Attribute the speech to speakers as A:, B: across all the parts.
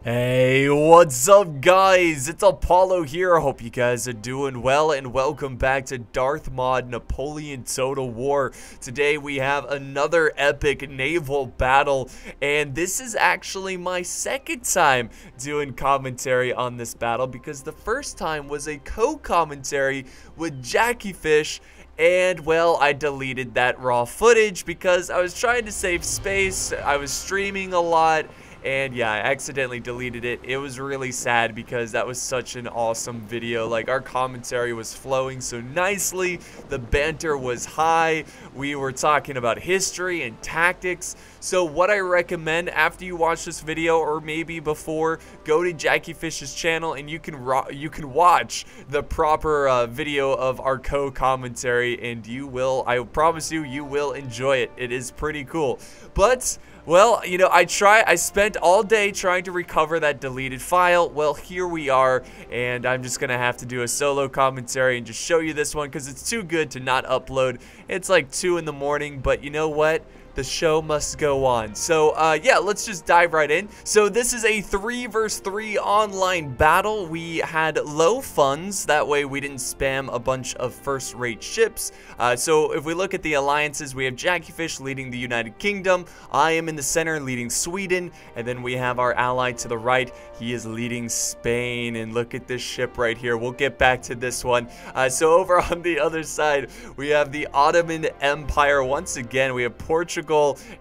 A: Hey, what's up guys? It's Apollo here. I hope you guys are doing well and welcome back to Darth Mod Napoleon Total War. Today we have another epic naval battle, and this is actually my second time doing commentary on this battle because the first time was a co-commentary with Jackie Fish. And, well, I deleted that raw footage because I was trying to save space. I was streaming a lot. And yeah, I accidentally deleted it. It was really sad because that was such an awesome video. Like, our commentary was flowing so nicely. The banter was high. We were talking about history and tactics. So what I recommend after you watch this video, or maybe before, go to Jackie Fish's channel and you can watch the proper video of our co-commentary, and you will, I promise you, you will enjoy it. It is pretty cool. But well, you know, I spent all day trying to recover that deleted file. Well, here we are, and I'm just gonna have to do a solo commentary and just show you this one because it's too good to not upload. It's like 2 in the morning, but you know what? The show must go on. So, yeah, let's just dive right in. So this is a 3 vs 3 online battle. We had low funds. That way we didn't spam a bunch of first-rate ships. So if we look at the alliances, we have Jackie Fish leading the United Kingdom. I am in the center leading Sweden. And then we have our ally to the right. He is leading Spain. And look at this ship right here. We'll get back to this one. So over on the other side, we have the Ottoman Empire. Once again, we have Portugal.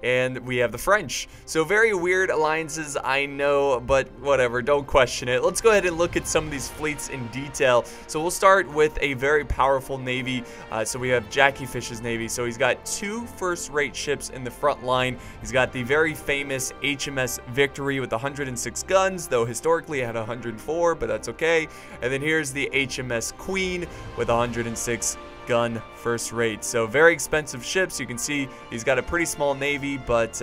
A: And we have the French. So very weird alliances, I know, but whatever, don't question it. Let's go ahead and look at some of these fleets in detail. So we'll start with a very powerful navy. So we have Jackie Fish's navy. So he's got 2 first-rate ships in the front line. He's got the very famous HMS Victory with 106 guns, though historically it had 104, but that's okay. And then here's the HMS Queen with 106 gun first rate. So very expensive ships. You can see he's got a pretty small navy, but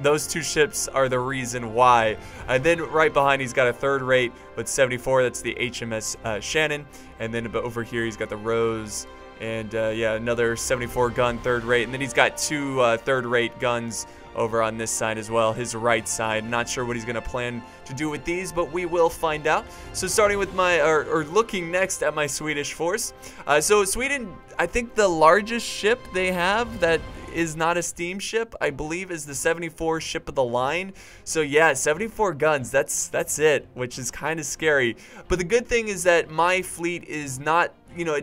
A: those 2 ships are the reason why. And then right behind he's got a third rate with 74. That's the HMS Shannon. And then over here he's got the Rose, and yeah, another 74 gun third rate. And then he's got 2 third rate guns over on this side as well, his right side. Not sure what he's gonna plan to do with these, but we will find out. So starting with my, or looking next at my Swedish force. So Sweden, I think the largest ship they have that is not a steamship, I believe, is the 74 ship of the line. So yeah, 74 guns, that's it, which is kind of scary. But the good thing is that my fleet is not, you know,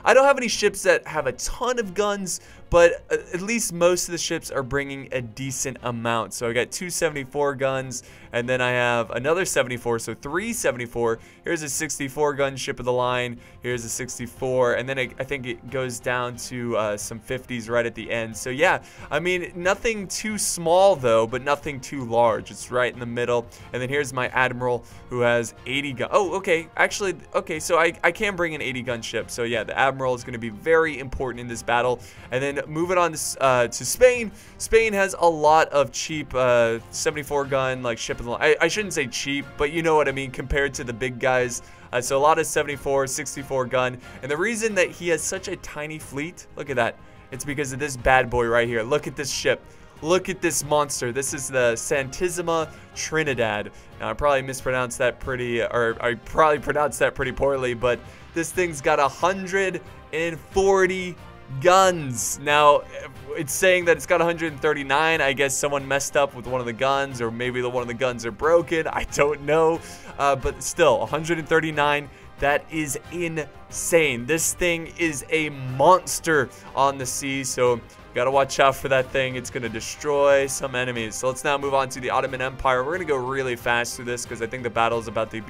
A: I don't have any ships that have a ton of guns, but at least most of the ships are bringing a decent amount. So I got 2 74 guns, and then I have another 74, so 3 74. Here's a 64 gun ship of the line. Here's a 64, and then I think it goes down to some 50s right at the end. So yeah, I mean, nothing too small though, but nothing too large. It's right in the middle. And then here's my Admiral who has 80 gun. Oh, okay, actually, okay, so I can bring an 80 gun ship. So yeah, the Admiral is going to be very important in this battle. And then moving on to Spain. Spain has a lot of cheap 74 gun like ship of the line. I shouldn't say cheap, but you know what I mean, compared to the big guys. So a lot of 74, 64 gun. And the reason that he has such a tiny fleet, look at that, it's because of this bad boy right here. Look at this ship. Look at this monster. This is the Santissima Trinidad. Now, I probably mispronounced that I probably pronounced that pretty poorly, but this thing's got 140 guns. Now, it's saying that it's got 139. I guess someone messed up with one of the guns, or maybe one of the guns are broken. I don't know. But still, 139. That is insane. This thing is a monster on the sea, so gotta watch out for that thing. It's gonna destroy some enemies. So let's now move on to the Ottoman Empire. We're gonna go really fast through this because I think the battle is about to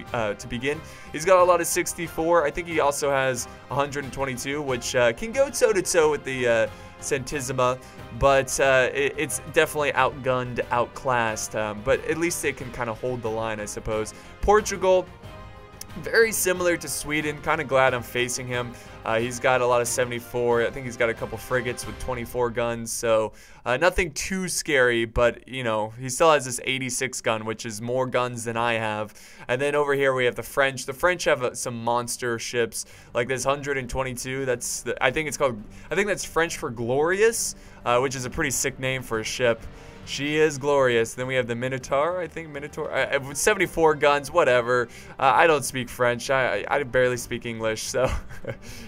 A: begin. He's got a lot of 64. I think he also has 122, which can go toe-to-toe with the Santissima, but it's definitely outgunned, outclassed. But at least they can kind of hold the line, I suppose. Portugal, very similar to Sweden. Kind of glad I'm facing him. He's got a lot of 74. I think he's got a couple frigates with 24 guns. So nothing too scary, but you know, he still has this 86 gun, which is more guns than I have. And then over here we have the French. The French have some monster ships like this 122. I think that's French for glorious, which is a pretty sick name for a ship. She is glorious. Then we have the Minotaur, I think. Minotaur. 74 guns, whatever. I don't speak French. I barely speak English, so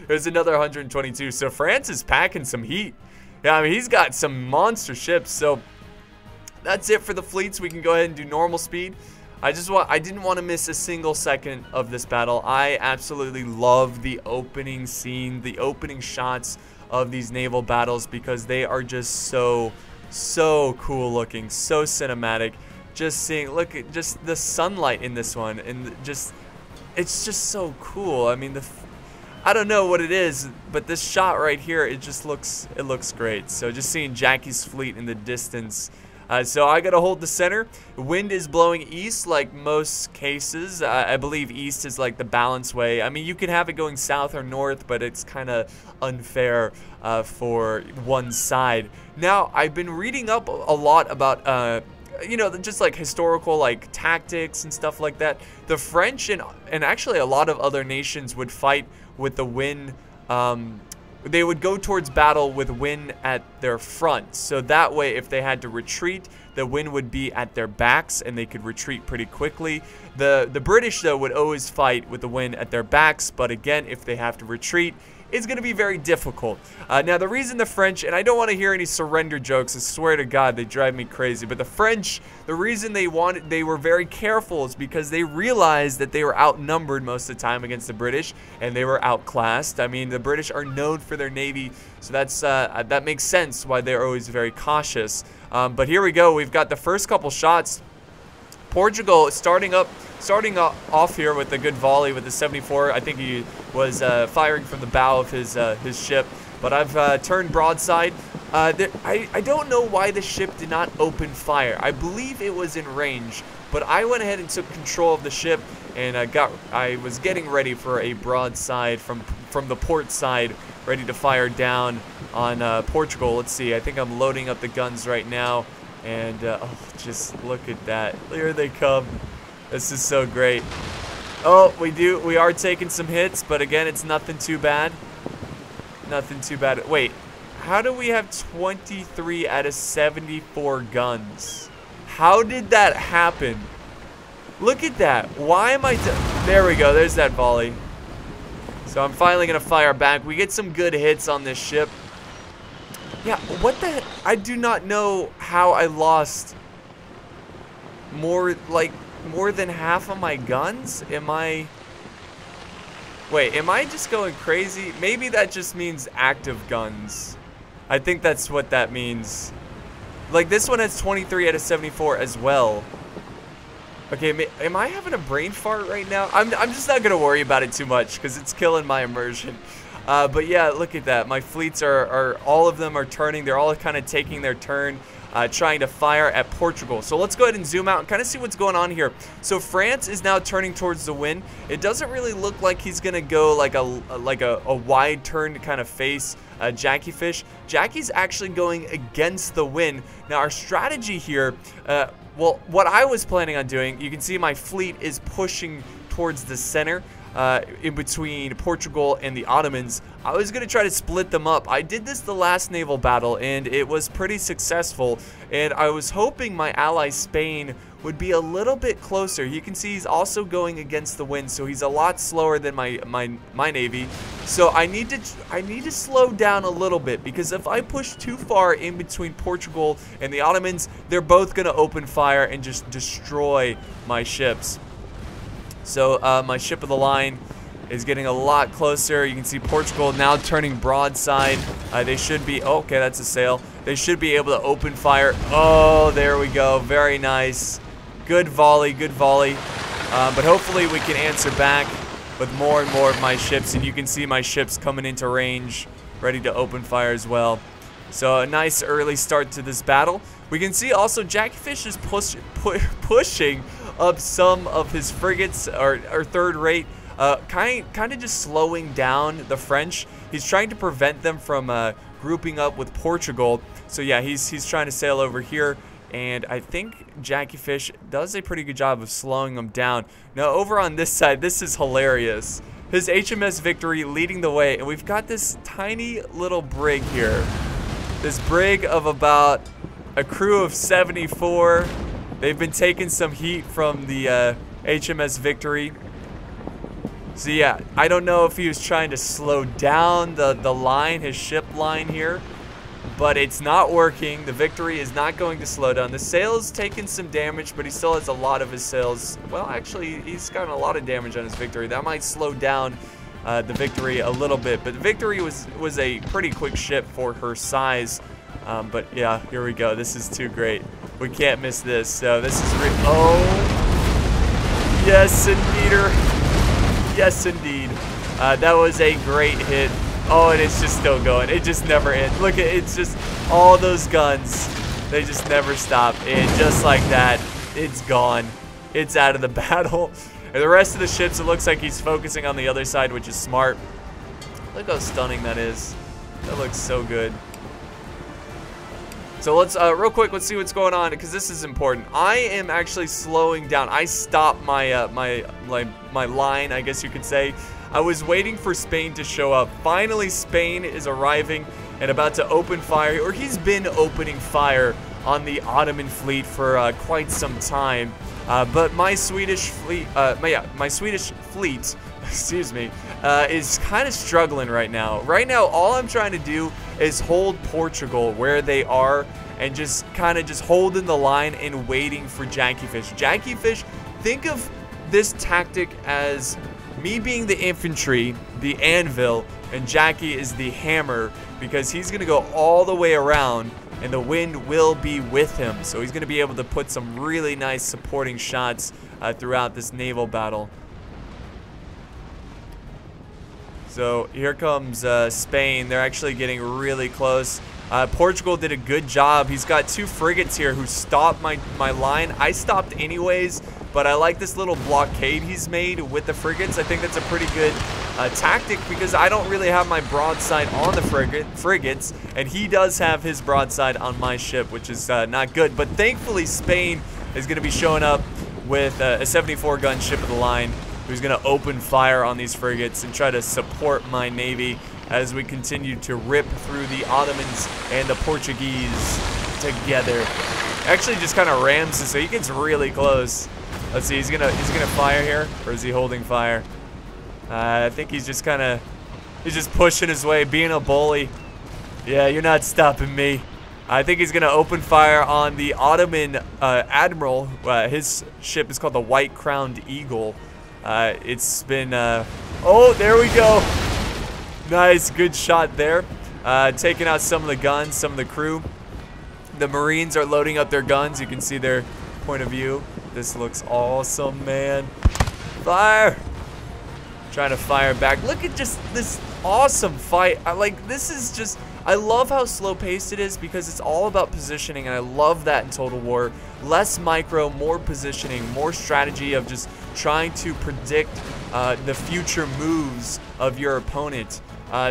A: there's another 122. So France is packing some heat. Yeah, I mean, he's got some monster ships. So that's it for the fleets. We can go ahead and do normal speed. I didn't want to miss a single second of this battle. I absolutely love the opening scene, the opening shots of these naval battles, because they are just so cool looking, so cinematic. Just seeing, look at just the sunlight in this one, and just, it's just so cool. I mean, I don't know what it is, but this shot right here, it looks great. So just seeing Jackie's fleet in the distance. So I gotta hold the center. The wind is blowing east like most cases. I believe east is like the balance way. I mean, you can have it going south or north, but it's kind of unfair for one side. Now, I've been reading up a lot about you know, just like historical like tactics and stuff like that. The French and actually a lot of other nations would fight with the wind. They would go towards battle with wind at their front. So that way, if they had to retreat, the wind would be at their backs and they could retreat pretty quickly. The British, though, would always fight with the wind at their backs. But again, if they have to retreat, it's going to be very difficult. Now, the reason the French, and I don't want to hear any surrender jokes, I swear to God, they drive me crazy. But the French, the reason they were very careful is because they realized that they were outnumbered most of the time against the British, and they were outclassed. I mean, the British are known for their navy, so that makes sense why they're always very cautious. But here we go. We've got the first couple shots. Portugal starting off here with a good volley with the 74. I think he was firing from the bow of his ship, but I've turned broadside. I don't know why the ship did not open fire. I believe it was in range, but I went ahead and took control of the ship, and I was getting ready for a broadside from the port side, ready to fire down on Portugal. Let's see. I think I'm loading up the guns right now. And oh, just look at that. Here they come. This is so great. Oh, we are taking some hits, but again, it's nothing too bad. Nothing too bad. Wait, how do we have 23 out of 74 guns? How did that happen? Look at that. Why am I... There we go. There's that volley. So I'm finally going to fire back. We get some good hits on this ship. Yeah, what the heck? I do not know how I lost more than half of my guns. Wait, am I just going crazy? Maybe that just means active guns. I think that's what that means. Like, this one has 23 out of 74 as well. Okay, am I having a brain fart right now? I'm just not gonna worry about it too much because it's killing my immersion. But yeah, look at that. My fleets are all of them are turning. They're all kind of taking their turn, trying to fire at Portugal. So let's go ahead and zoom out and kind of see what's going on here. So France is now turning towards the wind. It doesn't really look like he's gonna go like a wide turn to kind of face Jackie Fish. Jackie's actually going against the wind. Now our strategy here, well, what I was planning on doing, you can see my fleet is pushing towards the center. In between Portugal and the Ottomans. I was going to try to split them up. I did this the last naval battle, and it was pretty successful. And I was hoping my ally Spain would be a little bit closer. You can see he's also going against the wind, so he's a lot slower than my navy. So I need to slow down a little bit, because if I push too far in between Portugal and the Ottomans, they're both going to open fire and just destroy my ships. So my ship of the line is getting a lot closer. You can see Portugal now turning broadside. They should be, oh, okay, that's a sail. They should be able to open fire. Oh, there we go. Very nice. Good volley, good volley. But hopefully we can answer back with more and more of my ships. And you can see my ships coming into range, ready to open fire as well. So a nice early start to this battle. We can see also Jackie Fish is pushing up some of his frigates or third rate, kind of just slowing down the French. He's trying to prevent them from grouping up with Portugal. So yeah, he's trying to sail over here, and I think Jackie Fish does a pretty good job of slowing them down. Now over on this side, this is hilarious. His HMS Victory leading the way, and we've got this tiny little brig here. This brig of about a crew of 74. They've been taking some heat from the HMS Victory. So yeah, I don't know if he was trying to slow down the line, his ship line here, but it's not working. The Victory is not going to slow down. The sail's taken some damage, but he still has a lot of his sails. Well, actually, he's gotten a lot of damage on his Victory. That might slow down the Victory a little bit, but the Victory was a pretty quick ship for her size. But yeah, here we go. This is too great. We can't miss this. So this is oh, yes, indeed. Yes, indeed. That was a great hit. Oh, and it's just still going. It just never ends. Look at it's just all those guns. They just never stop. And just like that, it's gone. It's out of the battle. And the rest of the ships, it looks like he's focusing on the other side, which is smart. Look how stunning that is. That looks so good. So let's, real quick, let's see what's going on, because this is important. I am actually slowing down. I stopped my, my line, I guess you could say. I was waiting for Spain to show up. Finally, Spain is arriving and about to open fire, or he's been opening fire on the Ottoman fleet for quite some time. But my Swedish fleet, my Swedish fleet, excuse me, is kind of struggling right now. Right now, all I'm trying to do is hold Portugal where they are and just kind of just holding the line and waiting for Jackie Fish. Jackie Fish, think of this tactic as me being the infantry, the anvil, and Jackie is the hammer, because he's going to go all the way around and the wind will be with him. So he's going to be able to put some really nice supporting shots throughout this naval battle. So here comes Spain. They're actually getting really close. Portugal did a good job. He's got 2 frigates here who stopped my line. I stopped anyways, but I like this little blockade he's made with the frigates. I think that's a pretty good tactic, because I don't really have my broadside on the frigates, and he does have his broadside on my ship, which is not good. But thankfully, Spain is going to be showing up with a 74-gun ship of the line, who's going to open fire on these frigates and try to support my navy as we continue to rip through the Ottomans and the Portuguese together. Actually, just kind of rams this, so he gets really close. Let's see, he's gonna fire here, or is he holding fire? I think he's just pushing his way, being a bully. Yeah, you're not stopping me. I think he's gonna open fire on the Ottoman admiral. His ship is called the White Crowned Eagle. It's been, oh, there we go. Nice, good shot there. Taking out some of the guns, some of the crew. The Marines are loading up their guns. You can see their point of view. This looks awesome, man. Fire! Trying to fire back. Look at just this awesome fight. I love how slow paced it is, because it's all about positioning, and I love that in Total War. Less micro, more positioning, more strategy of just trying to predict the future moves of your opponent.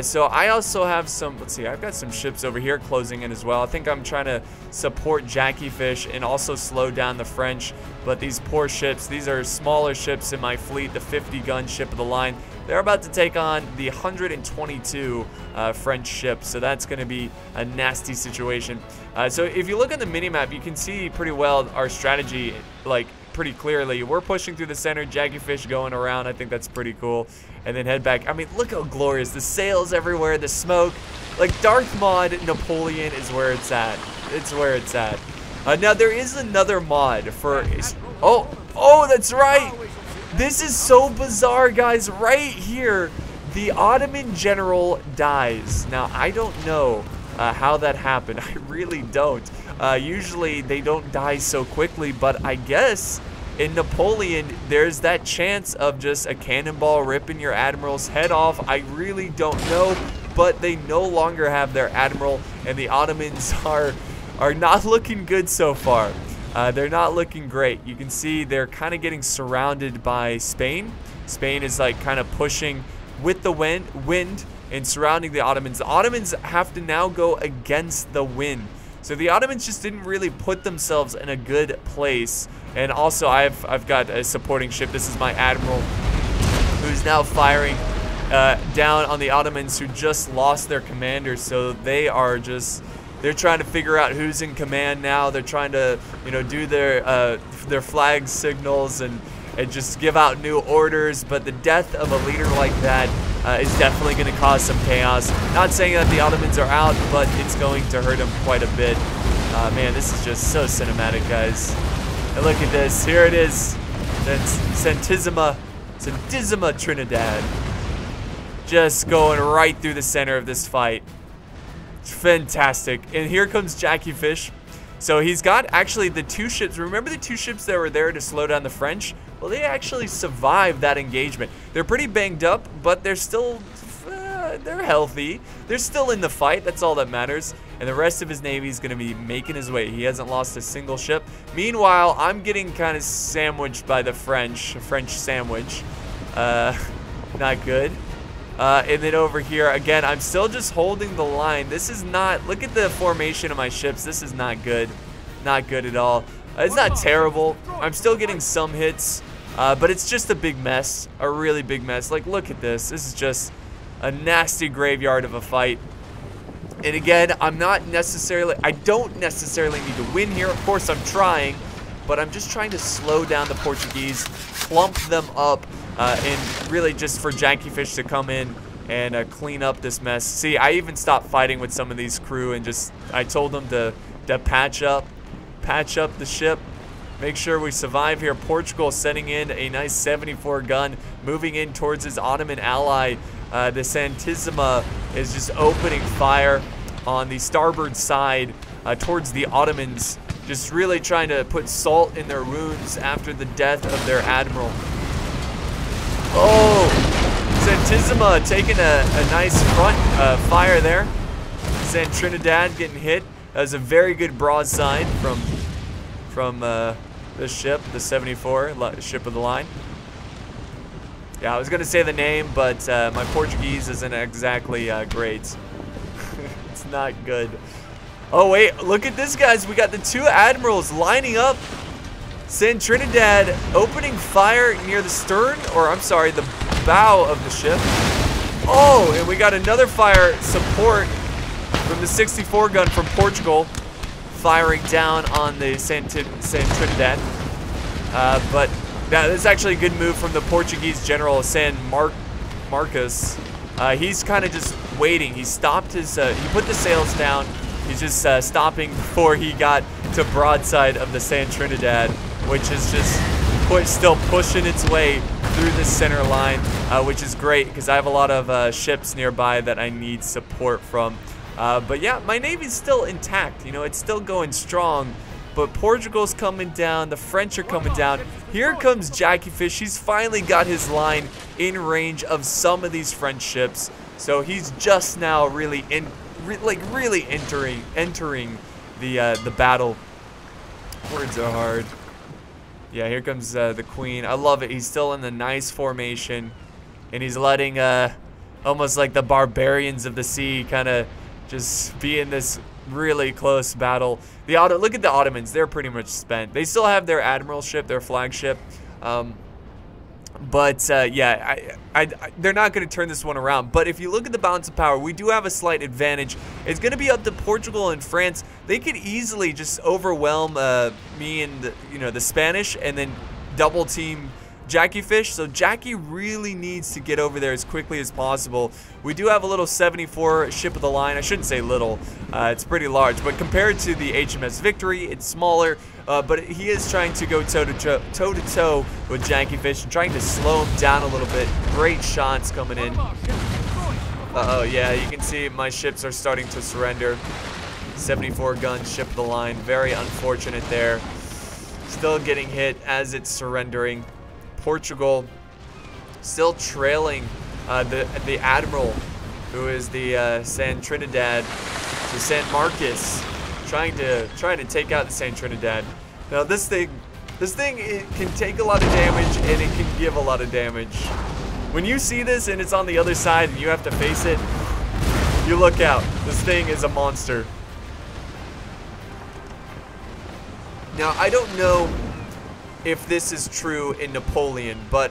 A: So I also have some, let's see, I've got some ships over here closing in as well. I think I'm trying to support Jackie Fish and also slow down the French. But these poor ships, these are smaller ships in my fleet, the 50-gun ship of the line. They're about to take on the 122 French ships, so that's going to be a nasty situation. So if you look at the minimap, you can see pretty well our strategy, like, pretty clearly. We're pushing through the center, Jackie Fish going around. I think that's pretty cool. And then head back. I mean, look how glorious. The sails everywhere, the smoke. Like, Darth Mod Napoleon is where it's at. It's where it's at. Now, there is another mod for... Oh, that's right! This is so bizarre, guys. Right here, the Ottoman general dies. Now, I don't know how that happened. I really don't. Usually, they don't die so quickly, but I guess in Napoleon, there's that chance of just a cannonball ripping your admiral's head off. I really don't know, but they no longer have their admiral, and the Ottomans are not looking good so far. They're not looking great. You can see they're kind of getting surrounded by Spain. Spain is like kind of pushing with the wind and surrounding the Ottomans. The Ottomans have to now go against the wind. So the Ottomans just didn't really put themselves in a good place. And also I've got a supporting ship. This is my admiral, who's now firing down on the Ottomans, who just lost their commander. So they are just They're trying to figure out who's in command now. They're trying to, you know, do their flag signals and just give out new orders. But the death of a leader like that is definitely going to cause some chaos. Not saying that the Ottomans are out, but it's going to hurt them quite a bit. Man, this is just so cinematic, guys. And look at this. Here it is. That's Santissima Trinidad. Just going right through the center of this fight. It's fantastic. And here comes Jackie Fish. So he's got actually the 2 ships. Remember the 2 ships that were there to slow down the French? Well, they actually survived that engagement. They're pretty banged up, but they're still, they're healthy. They're still in the fight. That's all that matters. And the rest of his navy is going to be making his way. He hasn't lost a single ship. Meanwhile, I'm getting kind of sandwiched by the French. French sandwich. Not good. And then over here, again, I'm still just holding the line. This is not, look at the formation of my ships. This is not good. Not good at all. It's not terrible. I'm still getting some hits, but it's just a big mess. A really big mess. Like, look at this. This is just a nasty graveyard of a fight. And again, I don't necessarily need to win here. Of course, I'm trying, but I'm just trying to slow down the Portuguese, clump them up, and really just for Jackie Fish to come in and clean up this mess. See, I even stopped fighting with some of these crew and I told them to patch up the ship, make sure we survive here. Portugal sending in a nice 74 gun, moving in towards his Ottoman ally. The Santissima is just opening fire on the starboard side towards the Ottomans, just really trying to put salt in their wounds after the death of their admiral. Oh, Santissima taking a nice front fire there. Trinidad getting hit. That was a very good broadside from this ship, the 74, ship of the line. Yeah, I was going to say the name, but my Portuguese isn't exactly great. It's not good. Oh, wait, look at this, guys. We got the 2 admirals lining up. Trinidad opening fire near the stern, or I'm sorry, the bow of the ship. Oh, and we got another fire support from the 64 gun from Portugal, firing down on the Trinidad. But that is actually a good move from the Portuguese general, San Marcos. He's kind of just waiting. He stopped his, he put the sails down. He's just stopping before he got to broadside of the Trinidad, which is just still pushing its way through the center line, which is great because I have a lot of ships nearby that I need support from. But yeah, my navy's still intact. You know, it's still going strong. But Portugal's coming down. The French are coming down. Here comes Jackie Fish. He's finally got his line in range of some of these French ships. So he's just now really entering the battle. Words are hard. Yeah, here comes the Queen. I love it. He's still in the nice formation, and he's letting almost like the barbarians of the sea kind of just be in this really close battle. Look at the Ottomans. They're pretty much spent. They still have their admiral ship, their flagship. But yeah, they're not going to turn this one around. But if you look at the balance of power, we do have a slight advantage. It's going to be up to Portugal and France. They could easily just overwhelm me and the Spanish, and then double team Jackie Fish. So Jackie really needs to get over there as quickly as possible. We do have a little 74 ship of the line. I shouldn't say little. It's pretty large, but compared to the HMS Victory, it's smaller. But he is trying to go toe-to-toe with Jackie Fish and trying to slow him down a little bit. Great shots coming in. Uh-oh, yeah, you can see my ships are starting to surrender. 74 gun ship of the line. Very unfortunate there. Still getting hit as it's surrendering. Portugal still trailing the admiral, who is the Trinidad, to San Marcos, trying to take out the Trinidad. Now this thing it can take a lot of damage and it can give a lot of damage. When you see this and it's on the other side and you have to face it, you look out. This thing is a monster. Now I don't know if this is true in Napoleon, but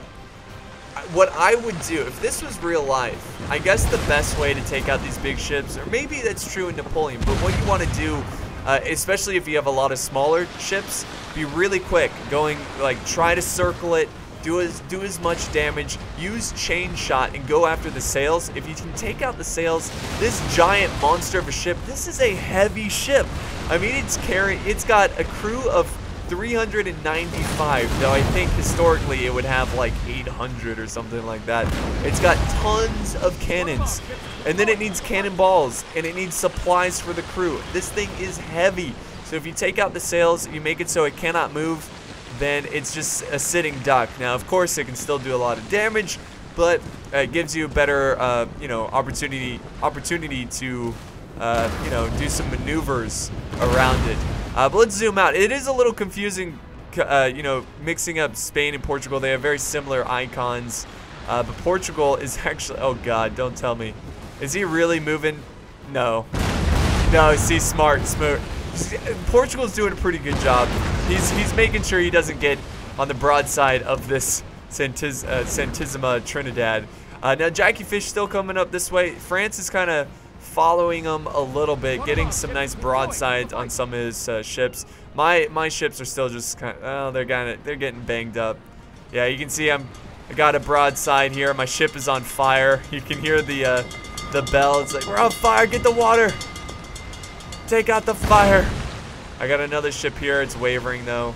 A: what I would do, if this was real life, I guess the best way to take out these big ships, or maybe that's true in Napoleon, but what you want to do, especially if you have a lot of smaller ships, be really quick, going, like, try to circle it, do as much damage, use chain shot, and go after the sails. If you can take out the sails, this giant monster of a ship, this is a heavy ship. I mean, it's got a crew of 395, though I think historically it would have like 800 or something like that. It's got tons of cannons, and then it needs cannonballs, and it needs supplies for the crew. This thing is heavy, so if you take out the sails, you make it so it cannot move, then it's just a sitting duck. Now, of course, it can still do a lot of damage, but it gives you a better, you know, opportunity to, you know, do some maneuvers around it. But let's zoom out. It is a little confusing, you know, mixing up Spain and Portugal. They have very similar icons, but Portugal is actually, oh God, don't tell me. Is he really moving? No. No, see, smart. Portugal's doing a pretty good job. He's making sure he doesn't get on the broadside of this Santissima Trinidad. Now, Jackie Fish still coming up this way. France is kind of following him a little bit, getting some nice broadsides on some of his ships. My ships are still just kind of, oh, they're getting banged up. Yeah, you can see I got a broadside here. My ship is on fire. You can hear the bell. It's like, we're on fire. Get the water. Take out the fire. I got another ship here. It's wavering though.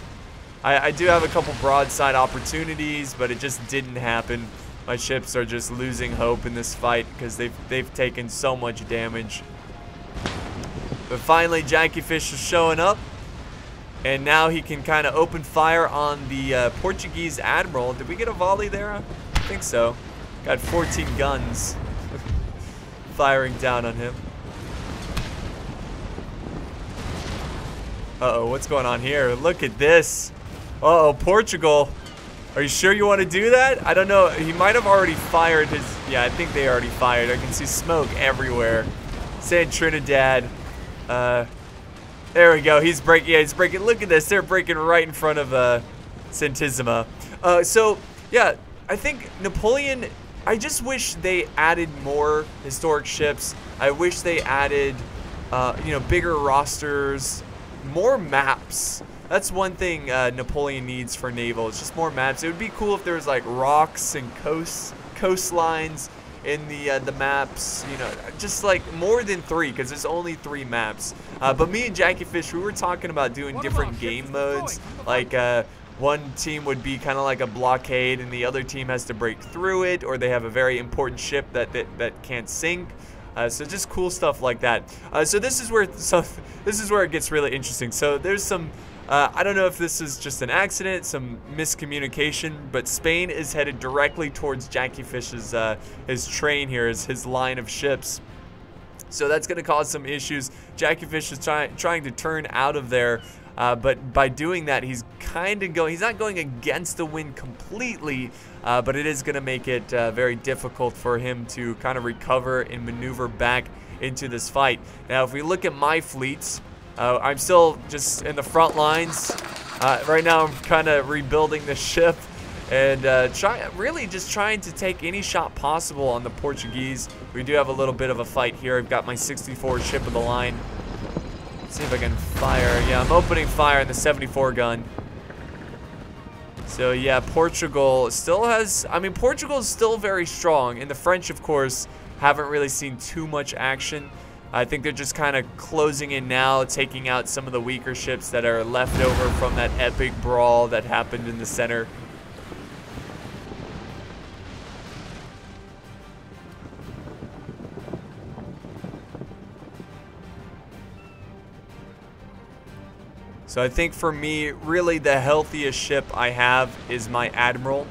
A: I do have a couple broadside opportunities, but it just didn't happen. My ships are just losing hope in this fight because they've taken so much damage. But finally, Jackie Fish is showing up, and now he can kind of open fire on the Portuguese admiral. Did we get a volley there? I think so. Got 14 guns firing down on him. Uh-oh, what's going on here? Look at this. Uh-oh, Portugal. Are you sure you want to do that? I don't know. He might have already fired his... Yeah, I think they already fired. I can see smoke everywhere. Trinidad. There we go. He's breaking. Yeah, he's breaking. Look at this. They're breaking right in front of Santissima. So, yeah, I think Napoleon... I just wish they added more historic ships. I wish they added, you know, bigger rosters, more maps. That's one thing Napoleon needs for naval. It's just more maps. It would be cool if there was like rocks and coastlines in the maps. You know, just like more than 3, because there's only 3 maps. But me and Jackie Fish, we were talking about doing different game modes. Like one team would be kind of like a blockade, and the other team has to break through it, or they have a very important ship that can't sink. So just cool stuff like that. So this is where it gets really interesting. So there's some. I don't know if this is just an accident, some miscommunication, but Spain is headed directly towards Jackie Fish's his train here, his line of ships. So that's going to cause some issues. Jackie Fish is trying to turn out of there, but by doing that, he's kind of going. He's not going against the wind completely, but it is going to make it very difficult for him to kind of recover and maneuver back into this fight. Now, if we look at my fleets. I'm still just in the front lines. Right now I'm kind of rebuilding the ship and really just trying to take any shot possible on the Portuguese. We do have a little bit of a fight here. I've got my 64 ship of the line. Let's see if I can fire. Yeah, I'm opening fire in the 74 gun. So yeah, Portugal still has, I mean, Portugal is still very strong, and the French, of course, haven't really seen too much action. I think they're just kind of closing in now, taking out some of the weaker ships that are left over from that epic brawl that happened in the center. So I think for me, really the healthiest ship I have is my Admiral.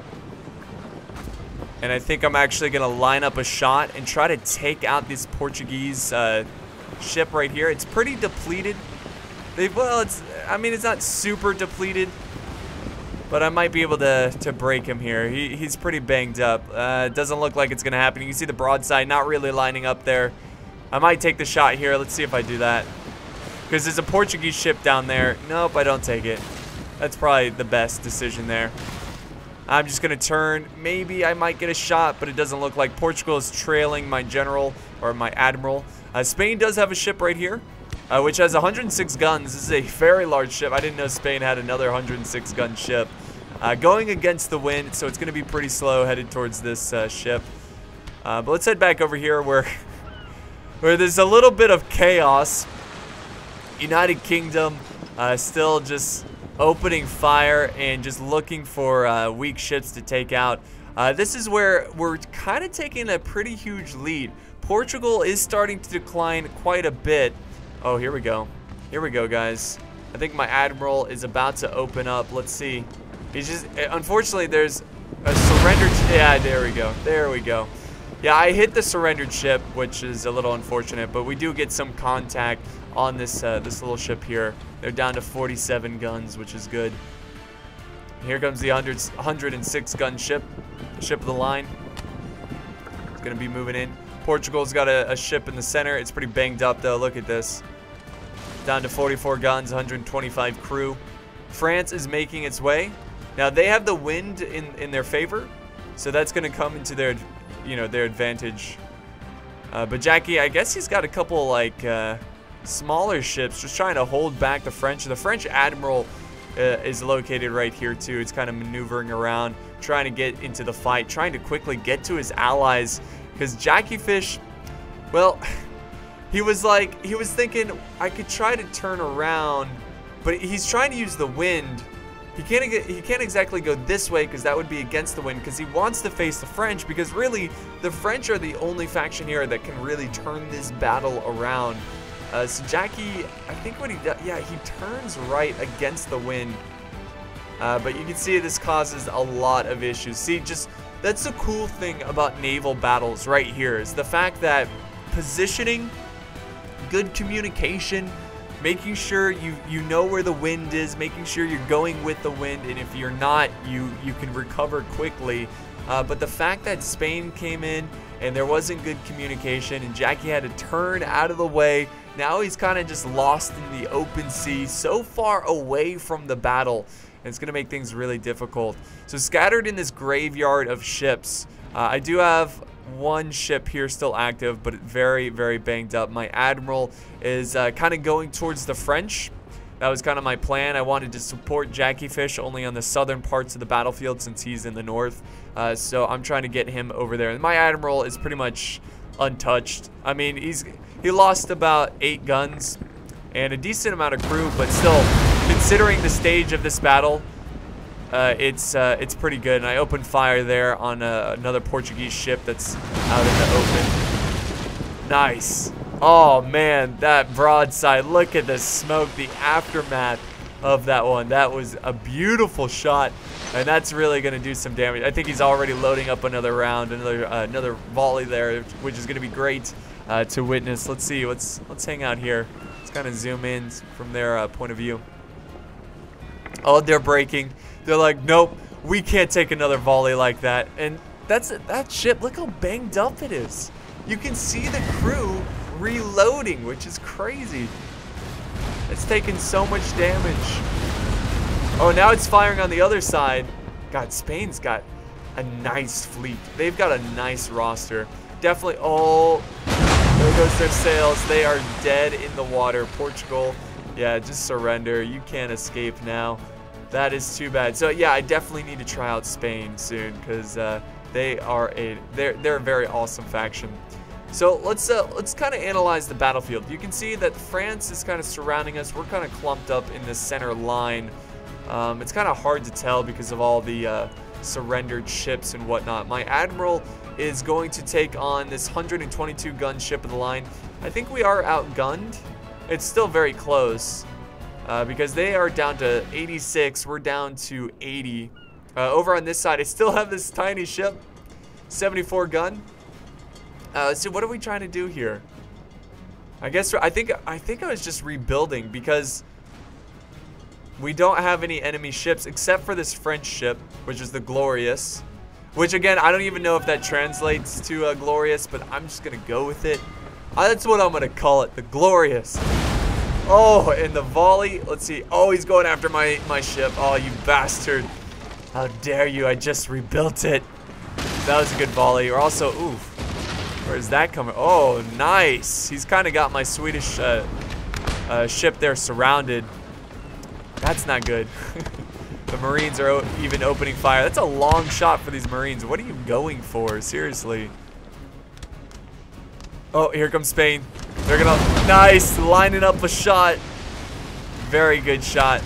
A: And I think I'm actually going to line up a shot and try to take out this Portuguese ship right here. It's pretty depleted. I mean, it's not super depleted, but I might be able to break him here. He's pretty banged up. It doesn't look like it's going to happen. You can see the broadside not really lining up there. I might take the shot here. Let's see if I do that. Because there's a Portuguese ship down there. Nope, I don't take it. That's probably the best decision there. I'm just going to turn. Maybe I might get a shot, but it doesn't look like. Portugal is trailing my general, or my admiral. Spain does have a ship right here, which has 106 guns. This is a very large ship. I didn't know Spain had another 106 gun ship. Going against the wind, so it's going to be pretty slow headed towards this ship. But let's head back over here where there's a little bit of chaos. United Kingdom still just opening fire and just looking for weak ships to take out. This is where we're kind of taking a pretty huge lead. Portugal is starting to decline quite a bit. Oh, here we go. Here we go, guys. I think my admiral is about to open up. Let's see. He's just, unfortunately, there's a surrendered, yeah, there we go. There we go. Yeah, I hit the surrendered ship, which is a little unfortunate, but we do get some contact on this this little ship here. They're down to 47 guns, which is good. Here comes the 106 gun ship, ship of the line. It's gonna be moving in. Portugal's got a ship in the center. It's pretty banged up though. Look at this. Down to 44 guns, 125 crew. France is making its way. Now they have the wind in their favor, so that's gonna come into their, you know, their advantage. But Jackie, I guess he's got a couple like smaller ships just trying to hold back the French. The French admiral is located right here too. It's kind of maneuvering around, trying to get into the fight, trying to quickly get to his allies. Because Jackie Fish, well, he was thinking I could try to turn around, but he's trying to use the wind. He can't exactly go this way because that would be against the wind, because he wants to face the French, because really the French are the only faction here that can really turn this battle around. So Jackie, I think what he does, yeah, he turns right against the wind. But you can see this causes a lot of issues. See, just that's the cool thing about naval battles right here, is the fact that positioning, good communication, making sure you know where the wind is, making sure you're going with the wind, and if you're not, you can recover quickly. But the fact that Spain came in and there wasn't good communication and Jackie had to turn out of the way, now he's kind of just lost in the open sea, so far away from the battle. And it's going to make things really difficult. So scattered in this graveyard of ships, I do have one ship here still active, but very, very banged up. My admiral is kind of going towards the French. That was kind of my plan. I wanted to support Jackie Fish only on the southern parts of the battlefield since he's in the north. So I'm trying to get him over there. And my admiral is pretty much untouched. I mean, he lost about 8 guns and a decent amount of crew, but still, considering the stage of this battle, it's pretty good. And I opened fire there on another Portuguese ship that's out in the open. Nice. Oh man, that broadside, look at the smoke, the aftermath of that one. That was a beautiful shot, and that's really going to do some damage. I think he's already loading up another round, another volley there, which is going to be great to witness. Let's see, let's hang out here. Let's kind of zoom in from their point of view. Oh, they're breaking. They're like, nope, we can't take another volley like that. And that ship, look how banged up it is. You can see the crew reloading, which is crazy. It's taking so much damage. Oh, now it's firing on the other side. God, Spain's got a nice fleet. They've got a nice roster. Definitely. Oh, there goes their sails. They are dead in the water. Portugal, yeah, just surrender. You can't escape now. That is too bad. So yeah, I definitely need to try out Spain soon, because they're a very awesome faction. So let's kind of analyze the battlefield. You can see that France is kind of surrounding us. We're kind of clumped up in this center line. It's kind of hard to tell because of all the surrendered ships and whatnot. My admiral is going to take on this 122 gun ship of the line. I think we are outgunned. It's still very close because they are down to 86. We're down to 80. Over on this side, I still have this tiny ship, 74 gun. So what are we trying to do here? I think I was just rebuilding, because we don't have any enemy ships except for this French ship, which is the Glorious. Which again, I don't even know if that translates to Glorious, but I'm just gonna go with it. That's what I'm gonna call it, the Glorious. Oh, and the volley. Let's see. Oh, he's going after my ship. Oh, you bastard. How dare you? I just rebuilt it. That was a good volley. Or also, oof. Where's that coming? Oh, nice. He's kind of got my Swedish ship there surrounded. That's not good. The Marines are even opening fire. That's a long shot for these Marines. What are you going for? Seriously. Oh, here comes Spain. They're gonna, nice, lining up a shot. Very good shot.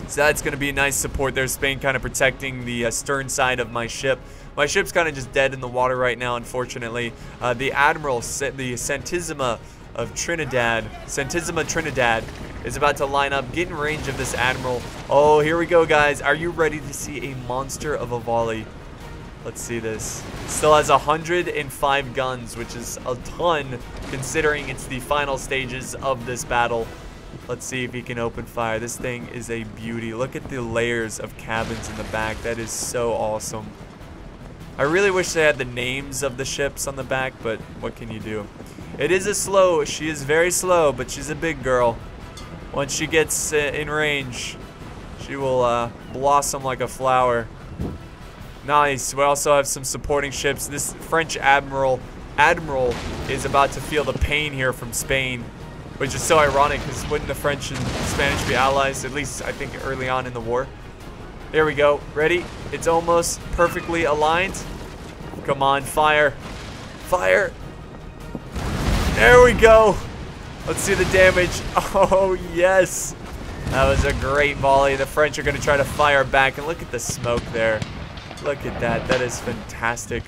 A: So that's gonna be a nice support there. Spain kind of protecting the stern side of my ship. My ship's kind of just dead in the water right now, unfortunately. The Admiral, the Santissima of Trinidad, Santissima Trinidad, is about to line up, get in range of this Admiral. Oh, here we go, guys. Are you ready to see a monster of a volley? Let's see this. Still has 105 guns, which is a ton considering it's the final stages of this battle. Let's see if he can open fire. This thing is a beauty. Look at the layers of cabins in the back. That is so awesome. I really wish they had the names of the ships on the back, but what can you do? It is a slow. She is very slow, but she's a big girl. Once she gets in range, she will blossom like a flower. Nice. We also have some supporting ships. This French admiral is about to feel the pain here from Spain, which is so ironic because wouldn't the French and Spanish be allies, at least I think early on in the war? There we go. Ready? It's almost perfectly aligned. Come on, fire. Fire. There we go. Let's see the damage. Oh, yes. That was a great volley. The French are going to try to fire back, and look at the smoke there. Look at that. That is fantastic.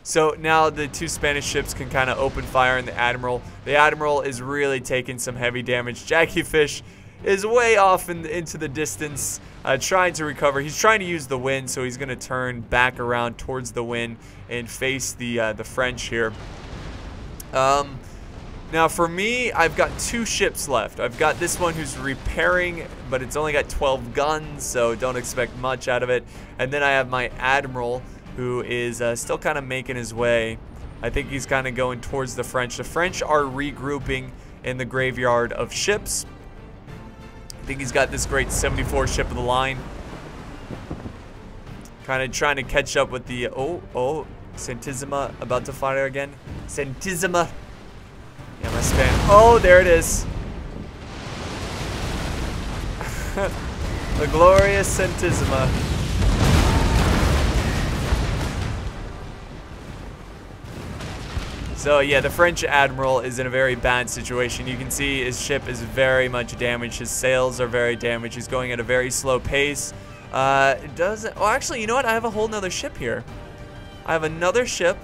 A: So now the two Spanish ships can kind of open fire on the Admiral. The Admiral is really taking some heavy damage. Jackie Fish is way off into the distance, trying to recover. He's trying to use the wind, so he's going to turn back around towards the wind and face the French here. Now for me, I've got two ships left. I've got this one who's repairing, but it's only got 12 guns, so don't expect much out of it. And then I have my Admiral, who is still kind of making his way. I think he's kind of going towards the French. The French are regrouping in the graveyard of ships. I think he's got this great 74 ship of the line. Kind of trying to catch up with the... Oh, Santissima about to fire again. Santissima. Yeah, my span. Oh, there it is. The glorious Santissima. So yeah, the French Admiral is in a very bad situation. You can see his ship is very much damaged. His sails are very damaged. He's going at a very slow pace. It doesn't... Oh, actually, you know what? I have a whole nother ship here. I have another ship,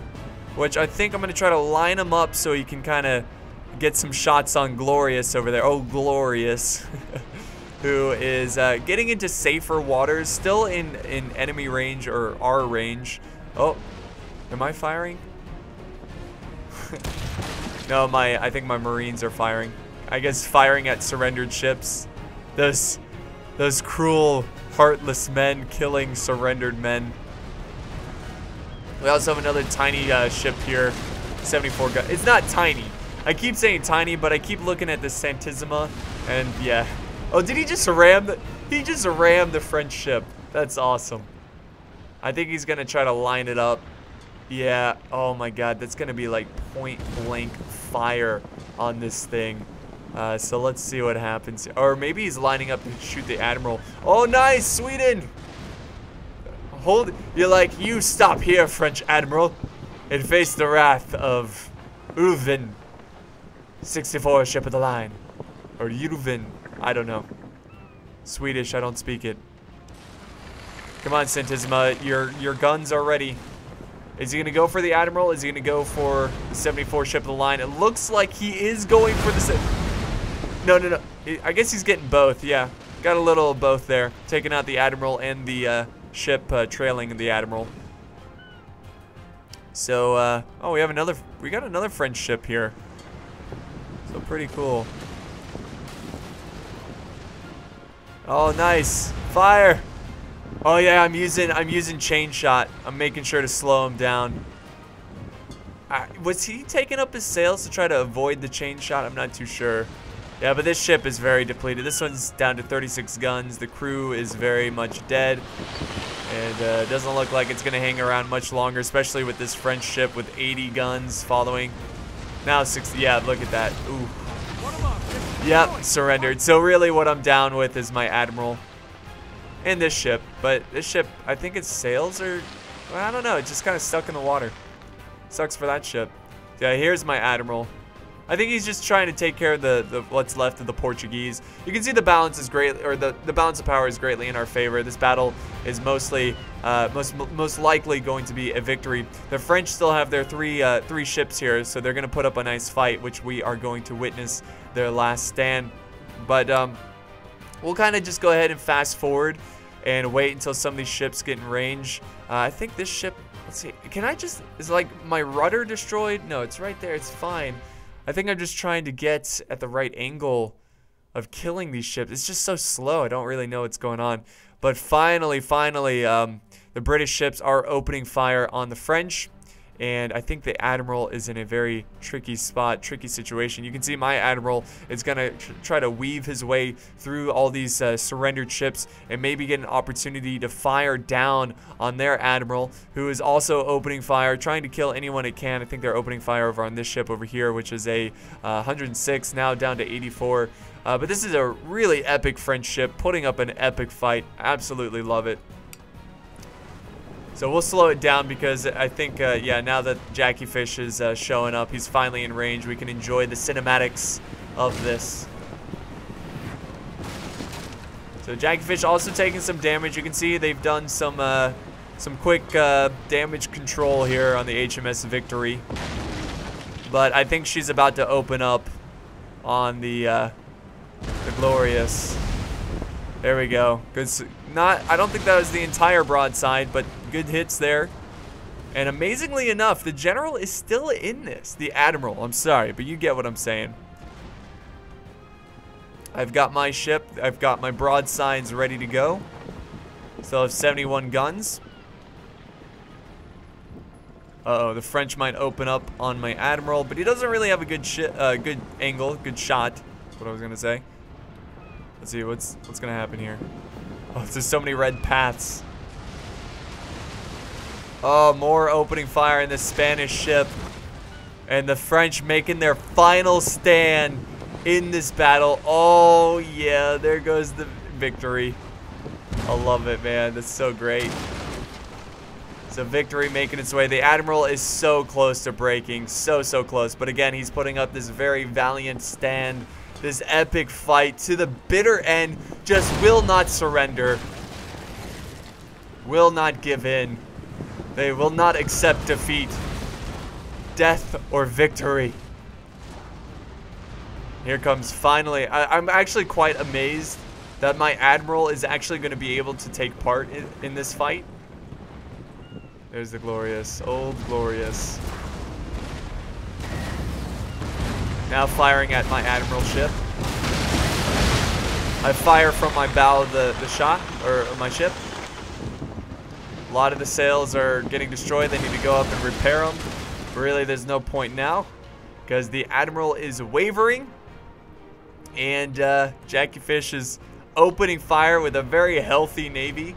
A: which I think I'm going to try to line him up so he can kind of get some shots on Glorious over there. Oh, Glorious. Who is getting into safer waters, still in enemy range or our range. Oh, am I firing? No, I think my Marines are firing. I guess firing at surrendered ships. Those cruel, heartless men killing surrendered men. We also have another tiny ship here, 74 gun. It's not tiny. I keep saying tiny, but I keep looking at the Santissima, and yeah. Oh, did he just ram the? He just rammed the French ship. That's awesome. I think he's gonna try to line it up. Yeah, oh my god, that's gonna be like point blank fire on this thing. So let's see what happens. Or maybe he's lining up to shoot the Admiral. Oh, nice, Sweden! Hold, you're like, you stop here, French Admiral, and face the wrath of Ulvin, 64 ship of the line. Or Ulvin, I don't know. Swedish, I don't speak it. Come on, Santissima, your guns are ready. Is he going to go for the Admiral? Is he going to go for the 74 ship of the line? It looks like he is going for the... No. I guess he's getting both, yeah. Got a little of both there. Taking out the Admiral and the ship trailing the Admiral. So, oh, we got another French ship here. So pretty cool. Oh, nice. Fire! Oh yeah, I'm using chain shot. I'm making sure to slow him down. Was he taking up his sails to try to avoid the chain shot? I'm not too sure. Yeah, but this ship is very depleted. This one's down to 36 guns. The crew is very much dead. And it doesn't look like it's going to hang around much longer, especially with this French ship with 80 guns following. Now 60. Yeah, look at that. Ooh. Yep, surrendered. So really what I'm down with is my admiral and this ship. But this ship, I think its sails are, well, I don't know, it's just kind of stuck in the water. Sucks for that ship. Yeah, here's my admiral. I think he's just trying to take care of the what's left of the Portuguese. You can see the balance is great, or the balance of power is greatly in our favor. This battle is mostly, most likely going to be a victory. The French still have their three ships here, so they're going to put up a nice fight, which we are going to witness their last stand. But we'll kind of just go ahead and fast forward and wait until some of these ships get in range. I think this ship, let's see, can I just, is like my rudder destroyed? No, it's right there, it's fine. I think I'm just trying to get at the right angle of killing these ships. It's just so slow. I don't really know what's going on. But finally, the British ships are opening fire on the French. And I think the admiral is in a very tricky spot, tricky situation. You can see my admiral is going to try to weave his way through all these surrendered ships and maybe get an opportunity to fire down on their admiral, who is also opening fire, trying to kill anyone it can. I think they're opening fire over on this ship over here, which is a 106, now down to 84. But this is a really epic French ship, putting up an epic fight. Absolutely love it. So we'll slow it down because I think, yeah, now that Jackie Fish is showing up, he's finally in range. We can enjoy the cinematics of this. So Jackie Fish also taking some damage. You can see they've done some quick damage control here on the HMS Victory. But I think she's about to open up on the Glorious. There we go. Good. I don't think that was the entire broadside, but good hits there. And amazingly enough, the general is still in this. The admiral. I'm sorry, but you get what I'm saying. I've got my ship. I've got my broadsides ready to go. Still have 71 guns. Uh-oh, the French might open up on my admiral, but he doesn't really have a good angle, good shot. That's what I was gonna say. Let's see what's gonna happen here. Oh, there's so many red paths. Oh, more opening fire in the Spanish ship. And the French making their final stand in this battle. Oh, yeah, there goes the victory. I love it, man. That's so great. So victory making its way. The admiral is so close to breaking. So close. But again, he's putting up this very valiant stand. This epic fight to the bitter end. Just will not surrender. Will not give in. They will not accept defeat. Death or victory. Here comes finally. I'm actually quite amazed that my admiral is actually going to be able to take part in this fight. There's the Glorious. Old Glorious. Now firing at my admiral ship. I fire from my bow the shot, or my ship. A lot of the sails are getting destroyed. They need to go up and repair them. But really, there's no point now because the admiral is wavering. And Jackie Fish is opening fire with a very healthy navy.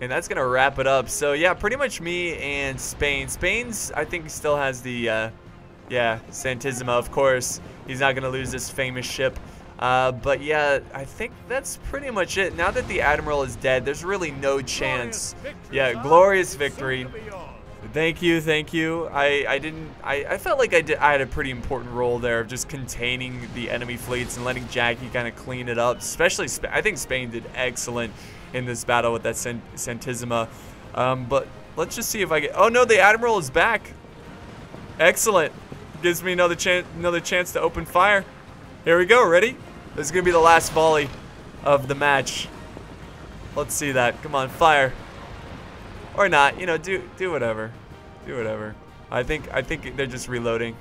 A: And that's going to wrap it up. So, yeah, pretty much me and Spain. Spain's, I think, still has the... yeah, Santissima, of course. He's not going to lose this famous ship. But yeah, I think that's pretty much it. Now that the admiral is dead, there's really no chance. Yeah, glorious victory. Thank you, thank you. I felt like I had a pretty important role there of just containing the enemy fleets and letting Jackie kind of clean it up. Especially, I think Spain did excellent in this battle with that Santissima. But let's just see if I get... Oh no, the admiral is back. Excellent. Gives me another chance to open fire. Here we go. Ready? This is gonna be the last volley of the match. Let's see that. Come on, fire. Or not. You know, do whatever. Do whatever. I think they're just reloading.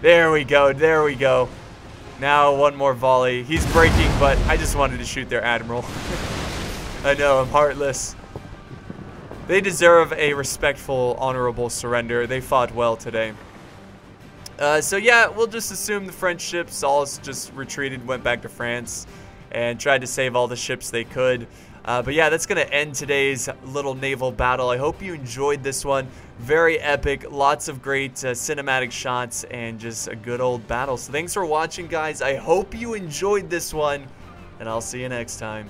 A: There we go. There we go. Now one more volley. He's breaking, but I just wanted to shoot their admiral. I know, I'm heartless. They deserve a respectful, honorable surrender. They fought well today. So yeah, we'll just assume the French ships all just retreated, went back to France, and tried to save all the ships they could. But yeah, that's going to end today's little naval battle. I hope you enjoyed this one. Very epic, lots of great cinematic shots, and just a good old battle. So thanks for watching, guys. I hope you enjoyed this one, and I'll see you next time.